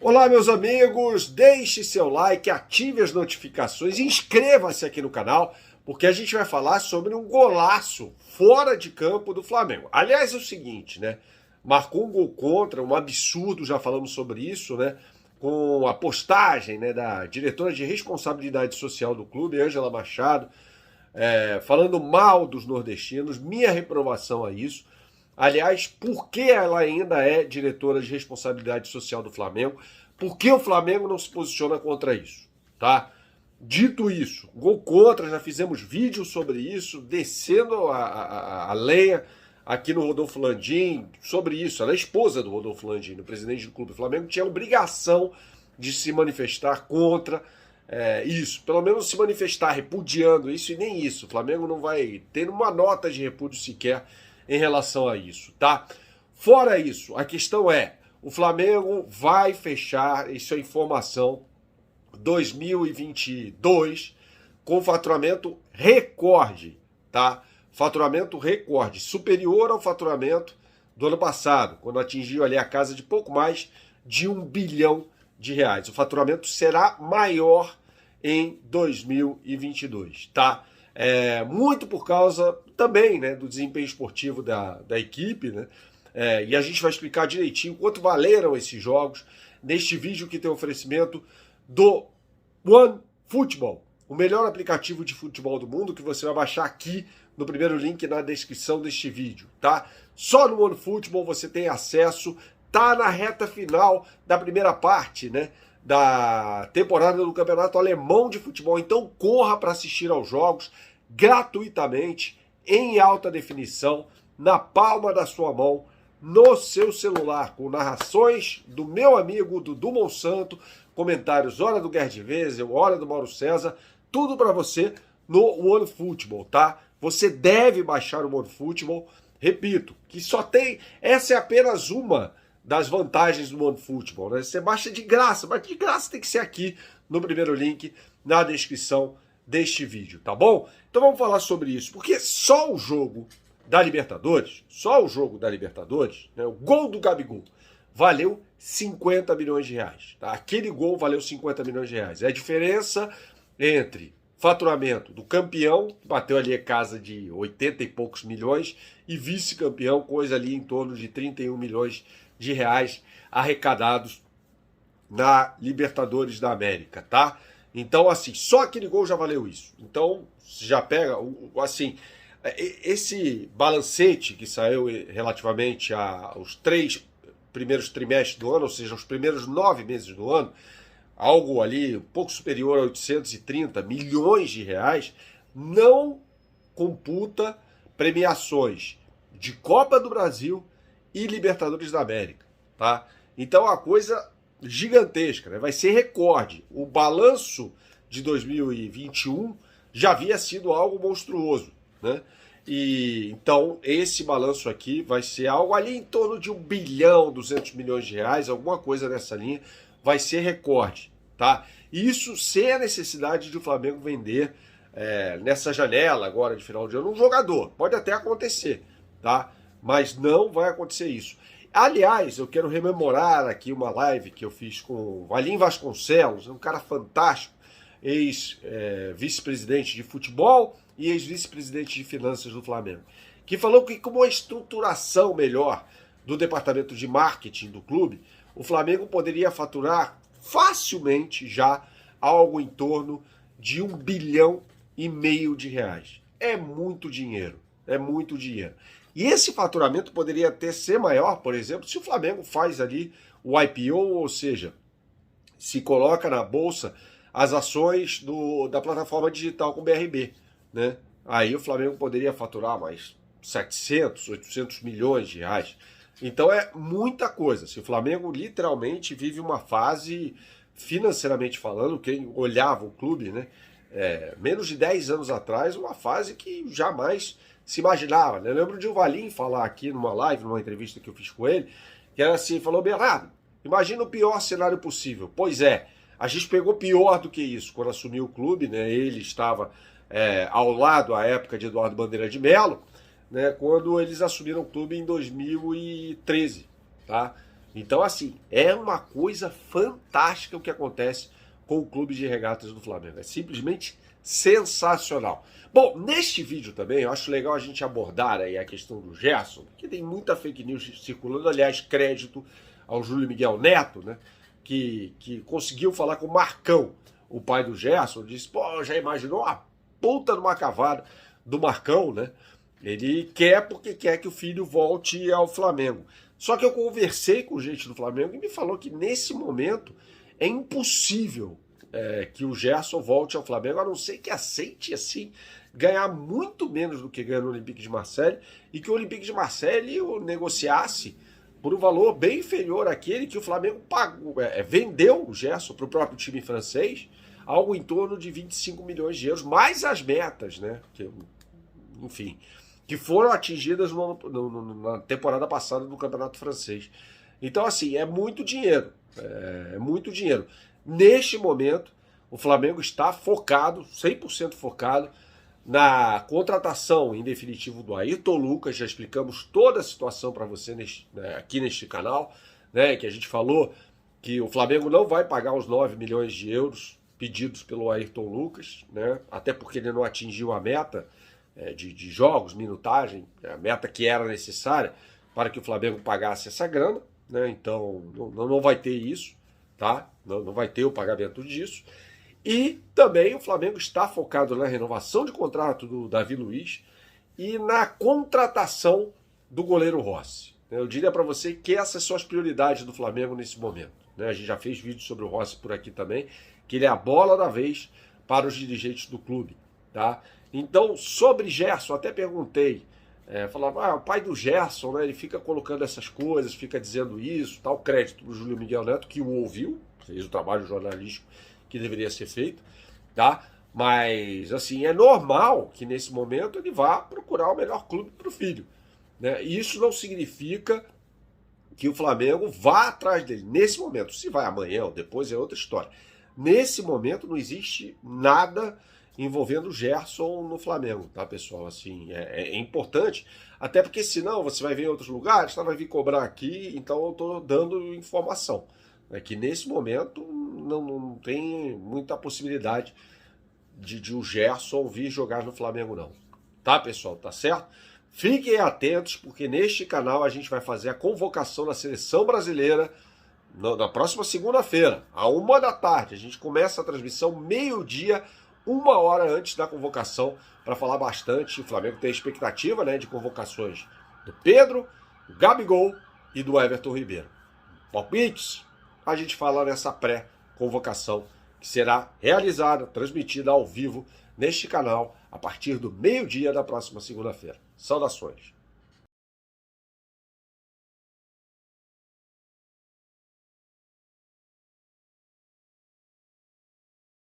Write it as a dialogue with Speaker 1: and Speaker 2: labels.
Speaker 1: Olá, meus amigos, deixe seu like, ative as notificações, inscreva-se aqui no canal, porque a gente vai falar sobre um golaço fora de campo do Flamengo. Aliás, é o seguinte, né? Marcou um gol contra, um absurdo, já falamos sobre isso, né? Com a postagem, né, da diretora de responsabilidade social do clube, Ângela Machado, falando mal dos nordestinos, minha reprovação a isso. Aliás, por que ela ainda é diretora de responsabilidade social do Flamengo? Por que o Flamengo não se posiciona contra isso? Tá? Dito isso, gol contra, já fizemos vídeo sobre isso, descendo a lenha aqui no Rodolfo Landim sobre isso. Ela é esposa do Rodolfo Landim, o presidente do Clube do Flamengo, tinha a obrigação de se manifestar contra isso. Pelo menos se manifestar repudiando isso, e nem isso. O Flamengo não vai ter uma nota de repúdio sequer em relação a isso, tá? Fora isso, a questão é, o Flamengo vai fechar, isso é informação, 2022 com faturamento recorde, tá? Faturamento recorde, superior ao faturamento do ano passado, quando atingiu ali a casa de pouco mais de R$1 bilhão. O faturamento será maior em 2022, tá? Muito por causa também, né, do desempenho esportivo da equipe, né? E a gente vai explicar direitinho quanto valeram esses jogos neste vídeo que tem oferecimento do OneFootball, o melhor aplicativo de futebol do mundo, que você vai baixar aqui no primeiro link na descrição deste vídeo, tá? Só no OneFootball você tem acesso, tá na reta final da primeira parte, né, da temporada do Campeonato Alemão de Futebol, então corra para assistir aos jogos gratuitamente, em alta definição, na palma da sua mão, no seu celular, com narrações do meu amigo Dudu Monsanto, comentários hora do Gerd Wesel, hora do Mauro César, tudo para você no OneFootball, tá? Você deve baixar o OneFootball, repito, que só tem, essa é apenas uma das vantagens do OneFootball, né? Você baixa de graça, mas de graça tem que ser aqui no primeiro link, na descrição deste vídeo, tá bom? Então vamos falar sobre isso, porque só o jogo da Libertadores, né, o gol do Gabigol, valeu 50 milhões de reais. Tá? Aquele gol valeu 50 milhões de reais. É a diferença entre faturamento do campeão, que bateu ali a casa de 80 e poucos milhões, e vice-campeão, coisa ali em torno de 31 milhões de reais arrecadados na Libertadores da América, tá? Então, assim, só aquele gol já valeu isso. Então, já pega, assim, esse balancete que saiu relativamente aos 3 primeiros trimestres do ano, ou seja, os primeiros 9 meses do ano, algo ali um pouco superior a 830 milhões de reais, não computa premiações de Copa do Brasil e Libertadores da América, tá? Então é uma coisa gigantesca, né? Vai ser recorde. O balanço de 2021 já havia sido algo monstruoso, né? E então esse balanço aqui vai ser algo ali em torno de 1 bilhão, 200 milhões de reais, alguma coisa nessa linha, vai ser recorde, tá? Isso sem a necessidade de o Flamengo vender nessa janela agora de final de ano um jogador. Pode até acontecer, tá? Mas não vai acontecer isso. Aliás, eu quero rememorar aqui uma live que eu fiz com o Valim Vasconcelos, um cara fantástico, ex-vice-presidente de futebol e ex-vice-presidente de finanças do Flamengo, que falou que com uma estruturação melhor do departamento de marketing do clube, o Flamengo poderia faturar facilmente já algo em torno de 1,5 bilhão de reais. É muito dinheiro, é muito dinheiro. E esse faturamento poderia até ser maior, por exemplo, se o Flamengo faz ali o IPO, ou seja, se coloca na bolsa as ações da plataforma digital com BRB, né? Aí o Flamengo poderia faturar mais 700, 800 milhões de reais. Então é muita coisa. Se o Flamengo literalmente vive uma fase, financeiramente falando, quem olhava o clube, né? Menos de 10 anos atrás, uma fase que jamais se imaginava, né? Eu lembro de o Valim falar aqui numa live, numa entrevista que eu fiz com ele, que era assim, falou: Bernardo, imagina o pior cenário possível. Pois é, a gente pegou pior do que isso quando assumiu o clube, né? Ele estava ao lado, à época de Eduardo Bandeira de Mello, né? Quando eles assumiram o clube em 2013, tá? Então, assim, é uma coisa fantástica o que acontece com o Clube de Regatas do Flamengo. É simplesmente sensacional. Bom, neste vídeo também eu acho legal a gente abordar aí a questão do Gerson, porque tem muita fake news circulando. Aliás, crédito ao Júlio Miguel Neto, né, que conseguiu falar com o Marcão, o pai do Gerson. Disse, pô, já imaginou a puta numa cavada do Marcão, né? Ele quer porque quer que o filho volte ao Flamengo. Só que eu conversei com gente do Flamengo e me falou que nesse momento é impossível que o Gerson volte ao Flamengo, a não ser que aceite assim ganhar muito menos do que ganha no Olympique de Marseille e que o Olympique de Marseille o negociasse por um valor bem inferior àquele que o Flamengo pagou, vendeu o Gerson para o próprio time francês, algo em torno de 25 milhões de euros, mais as metas, né? Enfim, que foram atingidas na temporada passada do Campeonato Francês. Então, assim, é muito dinheiro. É muito dinheiro. Neste momento, o Flamengo está focado, 100% focado, na contratação, em definitivo, do Ayrton Lucas. Já explicamos toda a situação para você aqui neste canal, né, que a gente falou que o Flamengo não vai pagar os 9 milhões de euros pedidos pelo Ayrton Lucas, né, até porque ele não atingiu a meta de jogos, minutagem, a meta que era necessária para que o Flamengo pagasse essa grana, né? Então não vai ter isso, tá? Não vai ter o pagamento disso. E também o Flamengo está focado na renovação de contrato do Davi Luiz e na contratação do goleiro Rossi. Eu diria para você que essas são as prioridades do Flamengo nesse momento, né? A gente já fez vídeo sobre o Rossi por aqui também, que ele é a bola da vez para os dirigentes do clube, tá? Então, sobre Gerson, até perguntei, falava, o pai do Gerson, né, ele fica colocando essas coisas, fica dizendo isso, tal, crédito para o Júlio Miguel Neto, que o ouviu, fez o trabalho jornalístico que deveria ser feito, tá? Mas, assim, é normal que nesse momento ele vá procurar o melhor clube para o filho, né? E isso não significa que o Flamengo vá atrás dele nesse momento. Se vai amanhã ou depois é outra história. Nesse momento não existe nada envolvendo o Gerson no Flamengo, tá, pessoal? Assim, é importante, até porque senão você vai ver em outros lugares, tá, vai vir cobrar aqui, então eu tô dando informação. É que nesse momento não tem muita possibilidade de o Gerson vir jogar no Flamengo, não. Tá, pessoal? Tá certo? Fiquem atentos, porque neste canal a gente vai fazer a convocação da seleção brasileira na próxima segunda-feira, à 13h. A gente começa a transmissão meio-dia, 1 hora antes da convocação, para falar bastante. O Flamengo tem expectativa, né, de convocações do Pedro, do Gabigol e do Everton Ribeiro. Palpites? A gente fala nessa pré-convocação, que será realizada, transmitida ao vivo neste canal, a partir do meio-dia da próxima segunda-feira. Saudações!